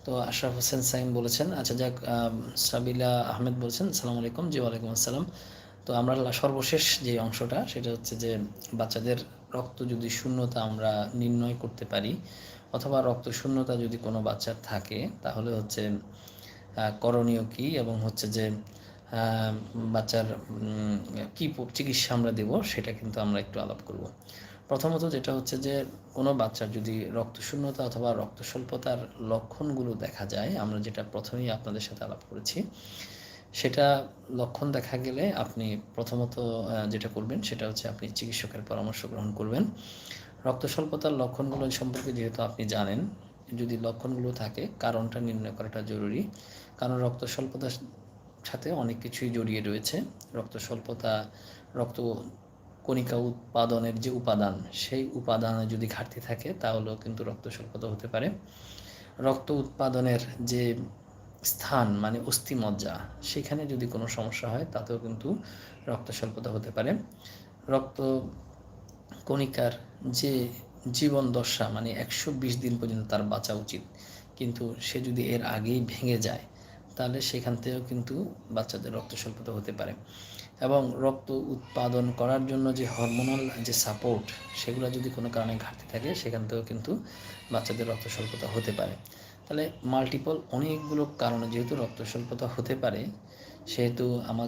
তো আশরাফ হোসেন সাইম বলেছেন, আচ্ছা যাক, সাবিলা আহমেদ বলছেন আসসালামু আলাইকুম। জি ওয়ালাইকুম আসসালাম। তো আমরা সর্বশেষ যে অংশটা সেটা হচ্ছে যে বাচ্চাদের রক্ত যদি শূন্যতা আমরা নির্ণয় করতে পারি, অথবা রক্ত শূন্যতা যদি কোনো বাচ্চার থাকে, তাহলে হচ্ছে করণীয় কী, এবং হচ্ছে যে বাচ্চার কী চিকিৎসা আমরা দেব, সেটা কিন্তু আমরা একটু আলাপ করব। প্রথমত যেটা হচ্ছে যে কোনো বাচ্চার যদি রক্তশূন্যতা অথবা রক্ত স্বল্পতার লক্ষণগুলো দেখা যায়, আমরা যেটা প্রথমেই আপনাদের সাথে আলাপ করেছি, সেটা লক্ষণ দেখা গেলে আপনি প্রথমত যেটা করবেন সেটা হচ্ছে আপনি চিকিৎসকের পরামর্শ গ্রহণ করবেন। রক্ত স্বল্পতার লক্ষণগুলো সম্পর্কে যেহেতু আপনি জানেন, যদি লক্ষণগুলো থাকে কারণটা নির্ণয় করাটা জরুরি। কারণ রক্ত স্বল্পতার সাথে অনেক কিছুই জড়িয়ে রয়েছে। রক্ত স্বল্পতা, রক্ত কণিকা উৎপাদনের যে উপাদান, সেই উপাদানে যদি ঘাটতি থাকে তাহলেও কিন্তু রক্ত স্বল্পতা হতে পারে। রক্ত উৎপাদনের যে স্থান মানে অস্থিমজ্জা, সেখানে যদি কোনো সমস্যা হয় তাতেও কিন্তু রক্ত স্বল্পতা হতে পারে। রক্ত কণিকার যে জীবন দশা মানে ১২০ দিন পর্যন্ত তার বাঁচা উচিত, কিন্তু সে যদি এর আগেই ভেঙে যায় তাহলে সেখান থেকেও কিন্তু বাচ্চাদের রক্ত স্বল্পতা হতে পারে। এবং রক্ত উৎপাদন করার জন্য যে হরমোনাল যে সাপোর্ট, সেগুলো যদি কোনো কারণে ঘাটতি থাকে সেখান থেকেও কিন্তু বাচ্চাদের রক্ত স্বল্পতা হতে পারে। তাহলে মাল্টিপল অনেকগুলো কারণে যেহেতু রক্ত স্বল্পতা হতে পারে, সেহেতু